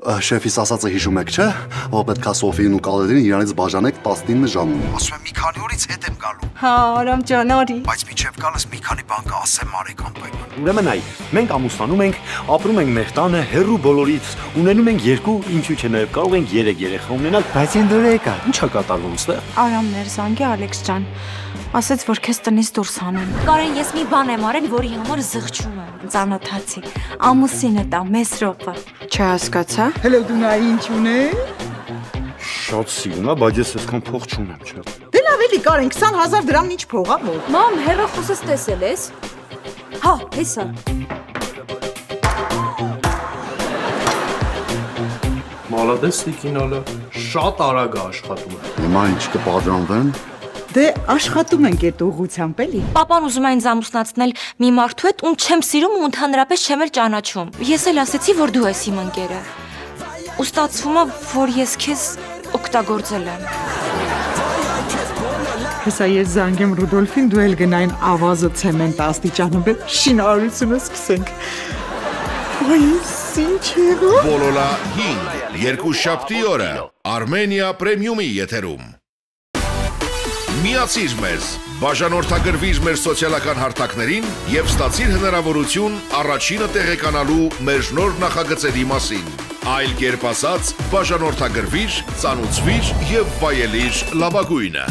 Շեֆիս ասածը հիշում եք, չէ՞, որ պետք է Սոֆիին ու Կալերին իրանից բաժանեք 19 ժամում։ Ասում եմ մի քանի օրից հետ եմ գալու։ Հա, Արամ ջան, արի։ Բայց միջև գալս մի քանի բան կասեմ Մարիկան պայման։ Ուրեմն այ, մենք ամուսնանում ենք, ապրում ենք մեր տանը, հեռու բոլորից, ունենում ենք 2, ինչու՞ չէ, նաև կարող ենք 3 երեխա ունենալ, բայց այն դեռ եկա, ի՞նչ է կատարվում ստեղ։ Արամներ զանգի Ալեքս ջան։ Ասեց, որ քեզ տնից դուրս հանեն։ Կարեն, ես մի բան եմ արել, որի համար զղջում եմ։ Ծանոթացի։ Ամուսինը տա Մեսրոպը։ Չհասկացա։ Հələ դու նա ինչ ունես։ Շատ սիրուն է, բայց ես այսքան փող չունեմ, չէ։ Դե լավ էլի Կարեն, 20,000 դրամն ինչ փող է որ։ Մամ, հեռախոսս տեսել ես։ Հա, հեսա։ Մալադես տիկինալը, շատ արագ է աշխատում է։ Հիմա ինչ կպատրանվեն։ Դե աշխատում ենք այդ ուղղությամբ էլի։ Պապան ուզում է ինձ ամուսնացնել մի մարդու հետ, ում չեմ սիրում ու ընդհանրապես չեմ էլ ճանաչում։ Ես էլ ասեցի, որ դու ես իմ ընկերը։ Ու ստացվում է, որ ես քեզ օգտագործել եմ։ Հեսա ես զանգեմ Ռուդոլֆին, դու էլ գնային ավազը ցեմենտ աստիճանը բեր, շինարարությունը սկսենք։ Ոյ, ինչ եղա։ Բոլոլա 5, երկուշաբթի օրը Armenia Premium-ի եթերում։ Միացիր մեզ, բաժանորդագրվիր մեր սոցիալական հարթակներին և ստացիր հնարավորություն առաջինը տեղեկանալու մեր նոր նախագծերի մասին։ Այլ կերպ ասած, բաժանորդագրվիր, ծանուցվիր և վայելիր լավագույնը։